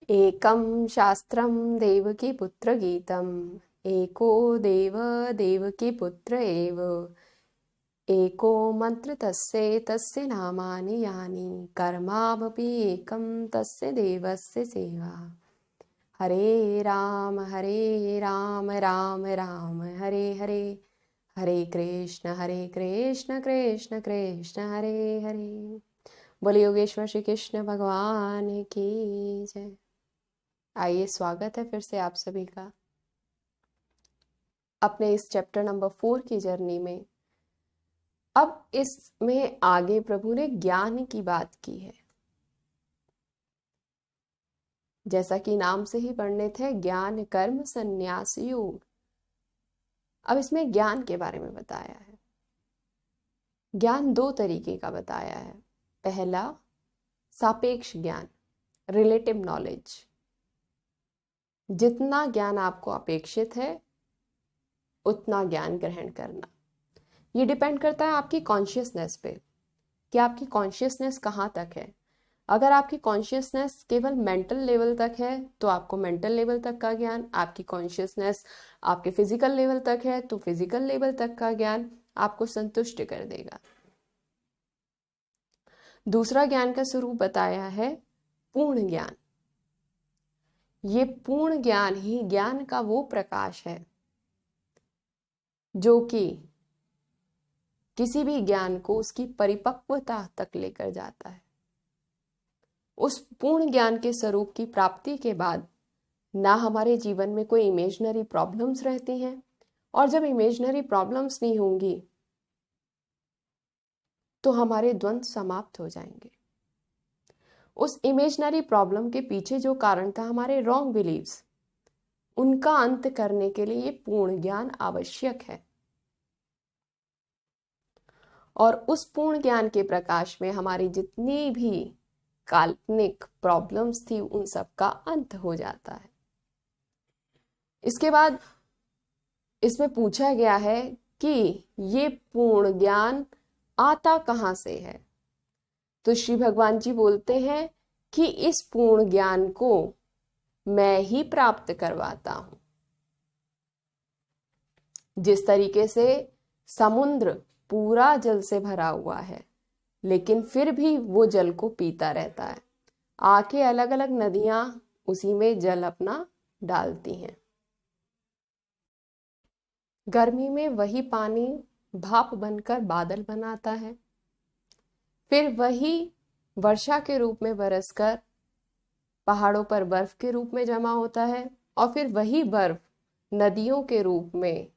एकं शास्त्रं देवकीपुत्रगीतम् एको देव देवकीपुत्र एव एको मंत्र तस्य नामानि यानि कर्मावपि एकं तस्य देवस्य सेवा। हरे राम राम राम हरे हरे, हरे कृष्ण कृष्ण कृष्ण हरे हरे। बोले योगेश्वर श्री कृष्ण भगवान की जय। आइए, स्वागत है फिर से आप सभी का अपने इस चैप्टर नंबर 4 की जर्नी में। अब इसमें आगे प्रभु ने ज्ञान की बात की है, जैसा कि नाम से ही वर्णित है, ज्ञान कर्म संन्यास योग। अब इसमें ज्ञान के बारे में बताया है। ज्ञान दो तरीके का बताया है। पहला, सापेक्ष ज्ञान, रिलेटिव नॉलेज। जितना ज्ञान आपको अपेक्षित है उतना ज्ञान ग्रहण करना। ये डिपेंड करता है आपकी कॉन्शियसनेस पे कि आपकी कॉन्शियसनेस कहाँ तक है। अगर आपकी कॉन्शियसनेस केवल मेंटल लेवल तक है तो आपको मेंटल लेवल तक का ज्ञान, आपकी कॉन्शियसनेस आपके फिजिकल लेवल तक है तो फिजिकल लेवल तक का ज्ञान आपको संतुष्ट कर देगा। दूसरा ज्ञान का स्वरूप बताया है पूर्ण ज्ञान। ये पूर्ण ज्ञान ही ज्ञान का वो प्रकाश है जो कि किसी भी ज्ञान को उसकी परिपक्वता तक लेकर जाता है। उस पूर्ण ज्ञान के स्वरूप की प्राप्ति के बाद ना हमारे जीवन में कोई इमेजिनरी प्रॉब्लम्स रहती हैं, और जब इमेजिनरी प्रॉब्लम्स नहीं होंगी तो हमारे द्वंद्व समाप्त हो जाएंगे। उस इमेजिनरी प्रॉब्लम के पीछे जो कारण था हमारे रॉन्ग बिलीव्स, उनका अंत करने के लिए ये पूर्ण ज्ञान आवश्यक है। और उस पूर्ण ज्ञान के प्रकाश में हमारी जितनी भी काल्पनिक प्रॉब्लम्स थी उन सब का अंत हो जाता है। इसके बाद इसमें पूछा गया है कि ये पूर्ण ज्ञान आता कहाँ से है। तो श्री भगवान जी बोलते हैं कि इस पूर्ण ज्ञान को मैं ही प्राप्त करवाता हूं। जिस तरीके से समुद्र पूरा जल से भरा हुआ है लेकिन फिर भी वो जल को पीता रहता है, आके अलग अलग नदियां उसी में जल अपना डालती हैं। गर्मी में वही पानी भाप बनकर बादल बनाता है, फिर वही वर्षा के रूप में बरसकर पहाड़ों पर बर्फ के रूप में जमा होता है, और फिर वही बर्फ नदियों के रूप में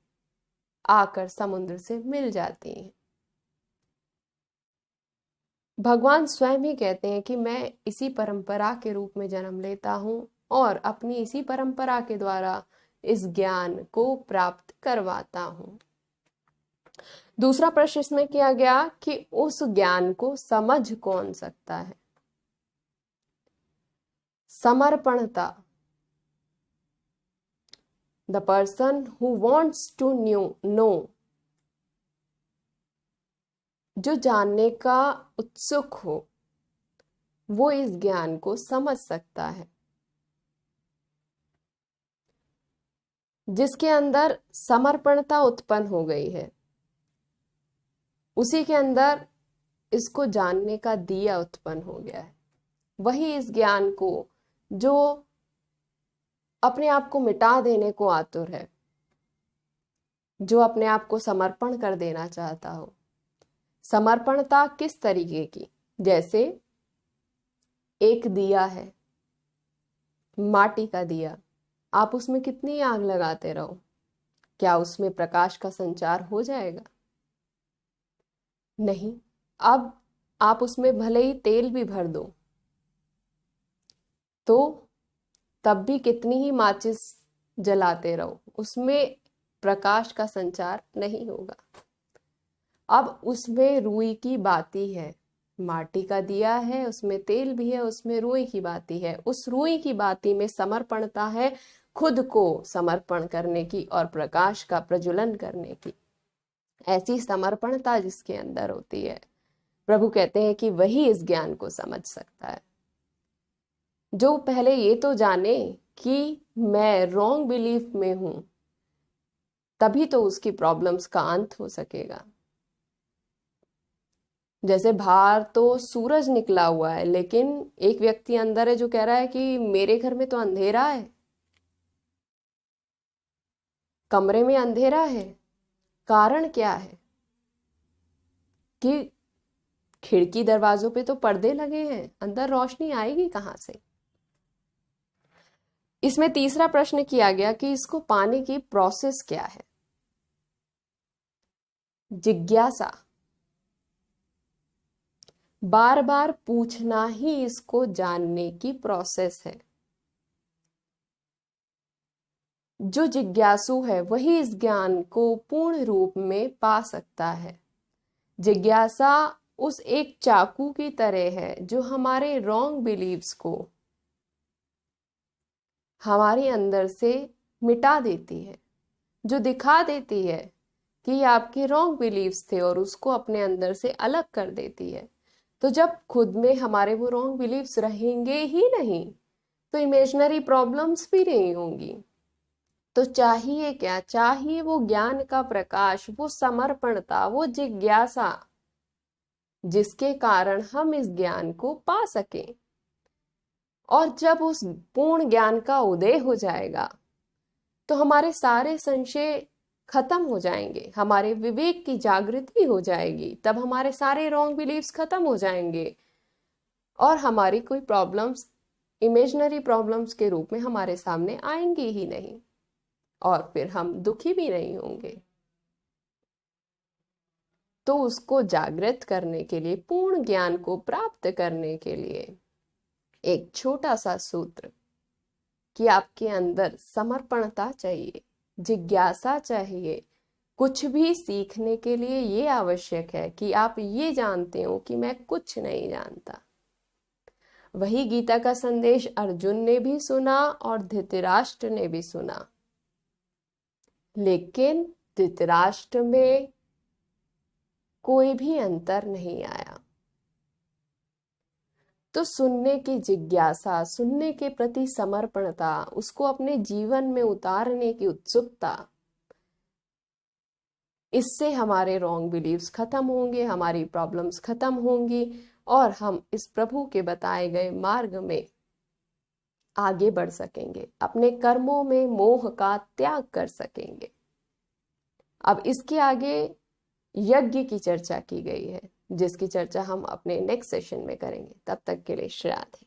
आकर समुद्र से मिल जाती है। भगवान स्वयं ही कहते हैं कि मैं इसी परंपरा के रूप में जन्म लेता हूं और अपनी इसी परंपरा के द्वारा इस ज्ञान को प्राप्त करवाता हूं। दूसरा प्रश्न इसमें किया गया कि उस ज्ञान को समझ कौन सकता है। समर्पणता, the person who wants to know, जो जानने का उत्सुक हो वो इस ज्ञान को समझ सकता है। जिसके अंदर समर्पणता उत्पन्न हो गई है उसी के अंदर इसको जानने का दिया उत्पन्न हो गया है। वही इस ज्ञान को, जो अपने आप को मिटा देने को आतुर है, जो अपने आप को समर्पण कर देना चाहता हो। समर्पणता किस तरीके की, जैसे एक दिया है, माटी का दिया, आप उसमें कितनी आग लगाते रहो, क्या उसमें प्रकाश का संचार हो जाएगा? नहीं। अब आप उसमें भले ही तेल भी भर दो तो तब भी कितनी ही माचिस जलाते रहो, उसमें प्रकाश का संचार नहीं होगा। अब उसमें रुई की बाती है, माटी का दिया है, उसमें तेल भी है, उसमें रुई की बाती है। उस रुई की बाती में समर्पणता है, खुद को समर्पण करने की और प्रकाश का प्रज्वलन करने की। ऐसी समर्पणता जिसके अंदर होती है, प्रभु कहते हैं कि वही इस ज्ञान को समझ सकता है। जो पहले ये तो जाने कि मैं रॉन्ग बिलीफ में हूं, तभी तो उसकी प्रॉब्लम्स का अंत हो सकेगा। जैसे बाहर तो सूरज निकला हुआ है, लेकिन एक व्यक्ति अंदर है जो कह रहा है कि मेरे घर में तो अंधेरा है, कमरे में अंधेरा है। कारण क्या है? कि खिड़की दरवाजों पे तो पर्दे लगे हैं, अंदर रोशनी आएगी कहाँ से? इसमें तीसरा प्रश्न किया गया कि इसको पाने की प्रोसेस क्या है। जिज्ञासा, बार बार पूछना ही इसको जानने की प्रोसेस है। जो जिज्ञासु है वही इस ज्ञान को पूर्ण रूप में पा सकता है। जिज्ञासा उस एक चाकू की तरह है जो हमारे रॉन्ग बिलीव्स को हमारे अंदर से मिटा देती है, जो दिखा देती है कि ये आपके रॉन्ग बिलीव्स थे और उसको अपने अंदर से अलग कर देती है। तो जब खुद में हमारे वो रॉन्ग बिलीव्स रहेंगे ही नहीं, तो इमेजिनरी प्रॉब्लम्स भी नहीं होंगी। तो चाहिए क्या? चाहिए वो ज्ञान का प्रकाश, वो समर्पणता, वो जिज्ञासा, जिसके कारण हम इस ज्ञान को पा सकें। और जब उस पूर्ण ज्ञान का उदय हो जाएगा तो हमारे सारे संशय खत्म हो जाएंगे, हमारे विवेक की जागृति हो जाएगी, तब हमारे सारे रॉन्ग बिलीव्स खत्म हो जाएंगे और हमारी कोई प्रॉब्लम्स इमेजिनरी प्रॉब्लम्स के रूप में हमारे सामने आएंगी ही नहीं, और फिर हम दुखी भी नहीं होंगे। तो उसको जागृत करने के लिए, पूर्ण ज्ञान को प्राप्त करने के लिए एक छोटा सा सूत्र कि आपके अंदर समर्पणता चाहिए, जिज्ञासा चाहिए। कुछ भी सीखने के लिए ये आवश्यक है कि आप ये जानते हो कि मैं कुछ नहीं जानता। वही गीता का संदेश अर्जुन ने भी सुना और धृतराष्ट्र ने भी सुना, लेकिन धृतराष्ट्र में कोई भी अंतर नहीं आया। तो सुनने की जिज्ञासा, सुनने के प्रति समर्पणता, उसको अपने जीवन में उतारने की उत्सुकता, इससे हमारे रॉन्ग बिलीव्स खत्म होंगे, हमारी प्रॉब्लम्स खत्म होंगी और हम इस प्रभु के बताए गए मार्ग में आगे बढ़ सकेंगे, अपने कर्मों में मोह का त्याग कर सकेंगे। अब इसके आगे यज्ञ की चर्चा की गई है, जिसकी चर्चा हम अपने नेक्स्ट सेशन में करेंगे। तब तक के लिए श्री राधे।